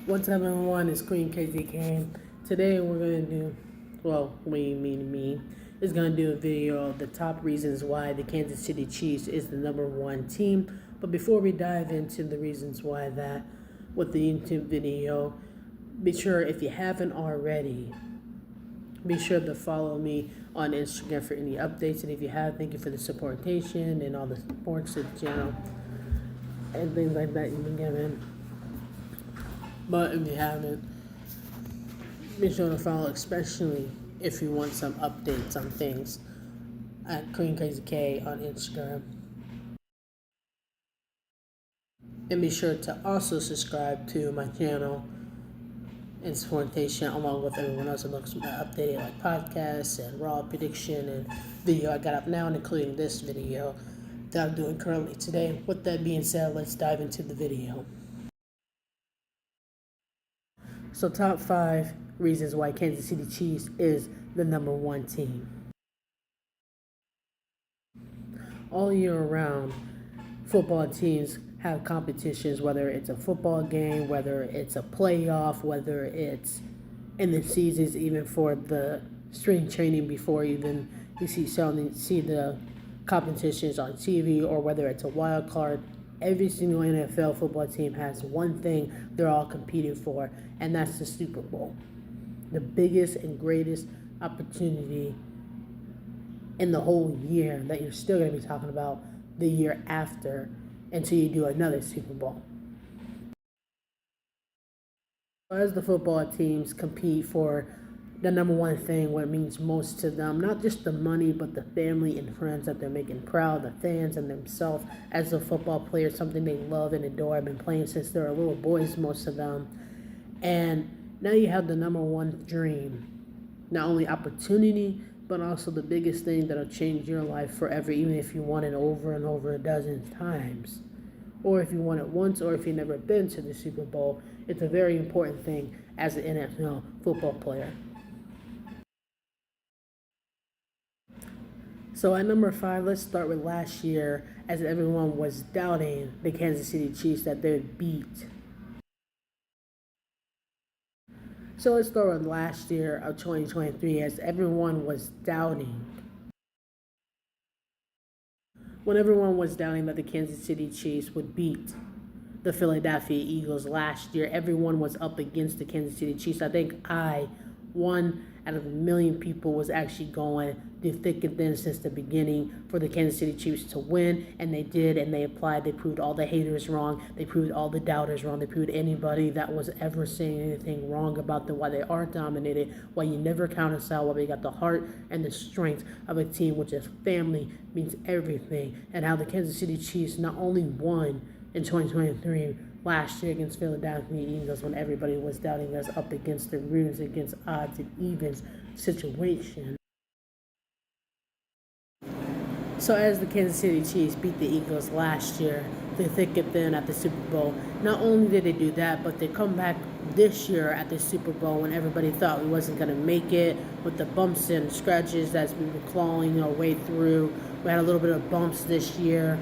What's up, everyone? It's Queen Krazy. Today we're gonna do, well, we mean me, is gonna do a video of the top reasons why the Kansas City Chiefs is the number one team. But before we dive into the reasons why that, with the YouTube video, be sure if you haven't already, be sure to follow me on Instagram for any updates. And if you have, thank you for the supportation and all the support to the channel and things like that you've been given. But if you haven't, be sure to follow, especially if you want some updates on things, at Queen Krazy K on Instagram. And be sure to also subscribe to my channel and supportation along with everyone else that looks updated, like podcasts and raw prediction and video I got up now, including this video that I'm doing currently today. With that being said, let's dive into the video. So, top 5 reasons why Kansas City Chiefs is the number one team. All year round, football teams have competitions, whether it's a football game, whether it's a playoff, whether it's in the seasons, even for the spring training before even you see the competitions on TV, or whether it's a wild card. Every single NFL football team has one thing they're all competing for, and that's the Super Bowl. The biggest and greatest opportunity in the whole year that you're still going to be talking about the year after until you do another Super Bowl. As the football teams compete for the number one thing, what it means most to them, not just the money, but the family and friends that they're making proud, the fans and themselves as a football player, something they love and adore. I've been playing since they were little boys, most of them. And now you have the number one dream, not only opportunity, but also the biggest thing that'll change your life forever, even if you want it over and over a dozen times. Or if you want it once, or if you've never been to the Super Bowl. It's a very important thing as an NFL football player. So at number 5, let's start with last year, as everyone was doubting the Kansas City Chiefs that they would beat. So let's start with last year of 2023, as everyone was doubting. When everyone was doubting that the Kansas City Chiefs would beat the Philadelphia Eagles last year, everyone was up against the Kansas City Chiefs. I think one out of a million people was actually going through thick and thin since the beginning for the Kansas City Chiefs to win, and they did, and they applied. They proved all the haters wrong. They proved all the doubters wrong. They proved anybody that was ever saying anything wrong about them, why they are dominated, why you never count us out, why they got the heart and the strength of a team, which is family, means everything, and how the Kansas City Chiefs not only won in 2023 last year against Philadelphia Eagles when everybody was doubting us, up against the runes, against odds and evens situation. So as the Kansas City Chiefs beat the Eagles last year, through thick and thin at the Super Bowl, not only did they do that, but they come back this year at the Super Bowl when everybody thought we wasn't going to make it, with the bumps and scratches as we were clawing our way through. We had a little bit of bumps this year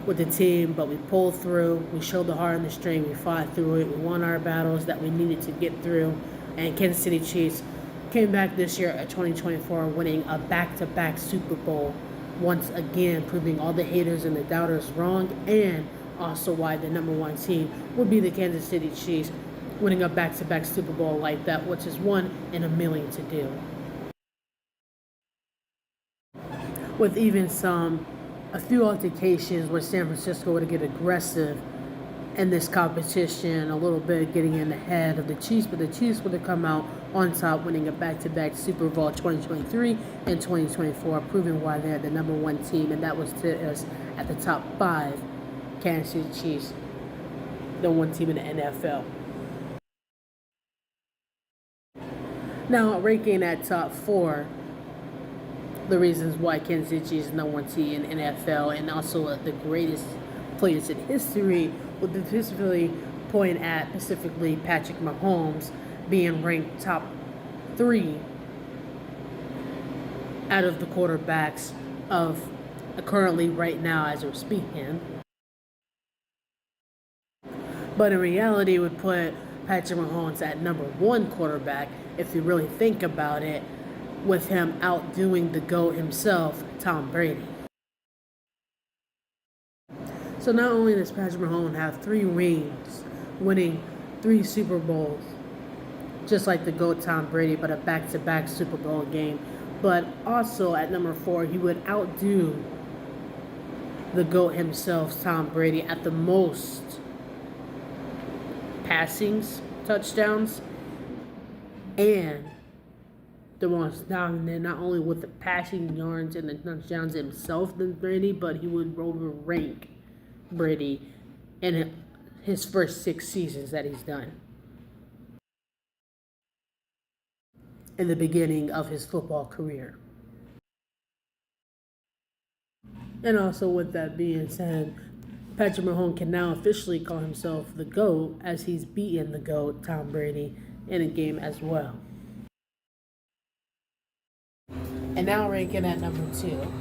with the team, but we pulled through. We showed the heart and the strength. We fought through it. We won our battles that we needed to get through. And Kansas City Chiefs came back this year at 2024, winning a back-to-back Super Bowl, once again proving all the haters and the doubters wrong, and also why the number one team would be the Kansas City Chiefs, winning a back-to-back Super Bowl like that, which is one in a million to do. With even a few altercations where San Francisco would get aggressive in this competition, a little bit getting in the head of the Chiefs, but the Chiefs would have come out on top, winning a back-to-back Super Bowl 2023 and 2024, proving why they're the number one team, and that was to us at the top 5, Kansas City Chiefs, the one team in the NFL. Now, ranking at top 4, the reasons why Kansas City Chiefs is number one team in NFL, and also the greatest players in history, would specifically point at specifically Patrick Mahomes being ranked top 3 out of the quarterbacks of currently right now as we're speaking. But in reality, would put Patrick Mahomes at number one quarterback, if you really think about it, with him outdoing the GOAT himself, Tom Brady. So not only does Patrick Mahomes have 3 rings, winning 3 Super Bowls, just like the GOAT Tom Brady, but a back-to-back Super Bowl game, but also at number 4, he would outdo the GOAT himself, Tom Brady, at the most passings, touchdowns, and the most dominant, not only with the passing yards and the touchdowns himself than Brady, but he would overrank Brady in his first 6 seasons that he's done in the beginning of his football career. And also, with that being said, Patrick Mahomes can now officially call himself the GOAT, as he's beaten the GOAT, Tom Brady, in a game as well. And now ranking at number 2.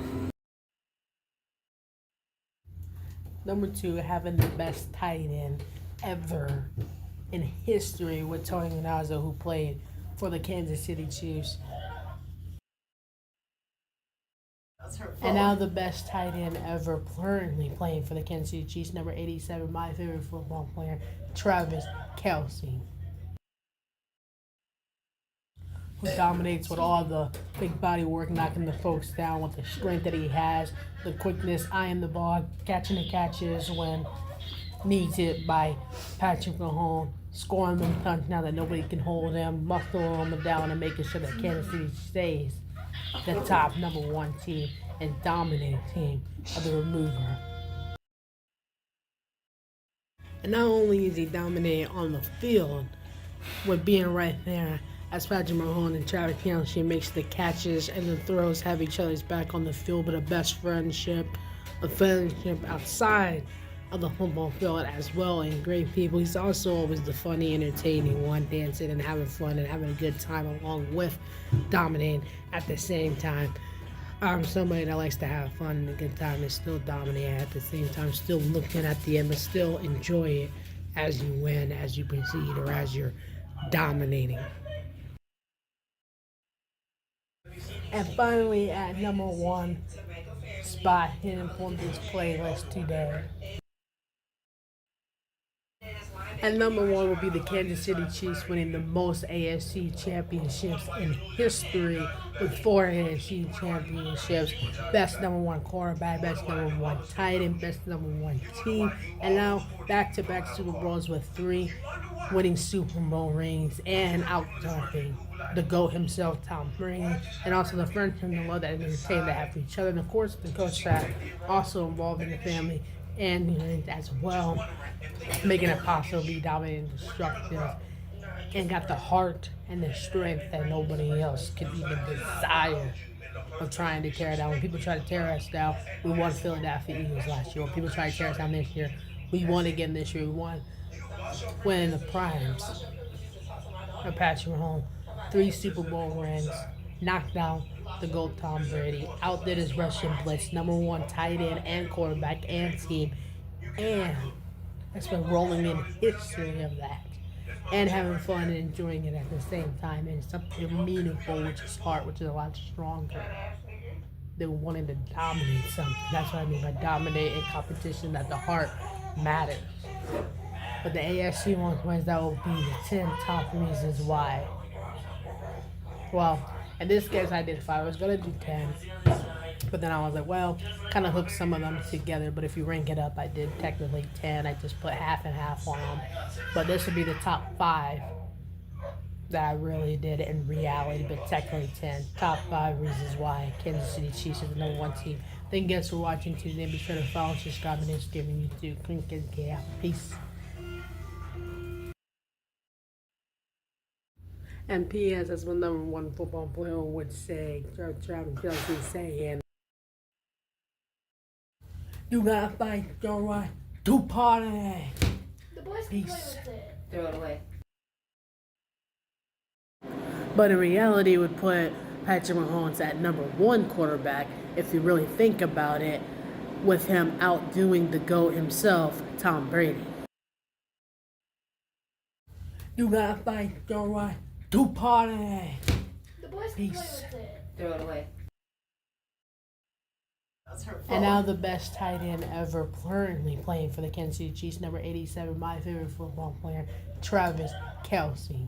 Number 2, having the best tight end ever in history with Tony Gonzalez, who played for the Kansas City Chiefs. And now the best tight end ever currently playing for the Kansas City Chiefs, number 87, my favorite football player, Travis Kelce, who dominates with all the big body work, knocking the folks down with the strength that he has, the quickness, eyeing the ball, catching the catches when needed by Patrick Mahomes, scoring them touchdowns that nobody can hold him, muscling them down and making sure that Kansas City stays the top number 1 team and dominating team of the remover. And not only is he dominating on the field with being right there as Patrick Mahomes and Travis Kelce makes the catches and the throws, have each other's back on the field, but a best friendship, a friendship outside of the football field as well, and great people. He's also always the funny, entertaining one, dancing and having fun and having a good time along with dominating at the same time. I'm somebody that likes to have fun and a good time and still dominate at the same time, still looking at the end, but still enjoy it as you win, as you proceed, or as you're dominating. And finally, at number 1 spot hidden from this playlist today. And number 1 would be the Kansas City Chiefs, winning the most AFC championships in history with 4 AFC championships. Best number 1 quarterback, best number 1 tight end, best number 1 team, and now back-to-back Super Bowls with 3 winning Super Bowl rings and outdoing the GOAT himself, Tom Brady, and also the friendship and the love that they maintain to have for each other, and of course the coach staff also involved in the family and as well, making it possible to be dominant and destructive, and got the heart and the strength that nobody else could even desire of trying to tear down. When people try to tear us down, we won Philadelphia Eagles last year. When people try to tear us down this year, we won again this year. We won winning the primes of Patrick Mahomes, 3 Super Bowl rings, knocked out the GOAT Tom Brady, outdid his rushing blitz, number 1 tight end and quarterback and team, and it's been rolling in history of that, and having fun and enjoying it at the same time, and something meaningful, which is hard, which is a lot stronger than wanting to dominate something. That's what I mean by dominate in competition, that the heart matters. But the AFC ones, that will be the 10 top reasons why. Well, in this case, I did 5. I was going to do 10. But then I was like, well, kind of hook some of them together. But if you rank it up, I did technically 10. I just put half and half on them. But this would be the top 5 that I really did in reality, but technically 10. Top 5 reasons why Kansas City Chiefs is the number 1 team. Thank you guys for watching today. Be sure to follow, subscribe, and Instagram, YouTube. Click and get out. Peace. And P.S. as my number 1 football player would say, Travis Kelce saying, "You gotta fight your right to party." The boys can play with it. Throw it away. But in reality, it would put Patrick Mahomes at number 1 quarterback, if you really think about it, with him outdoing the GOAT himself, Tom Brady. You gotta fight your right to party. The boys can play with it. Throw it away. That's her fault. And now the best tight end ever currently playing for the Kansas City Chiefs, number 87, my favorite football player, Travis Kelce.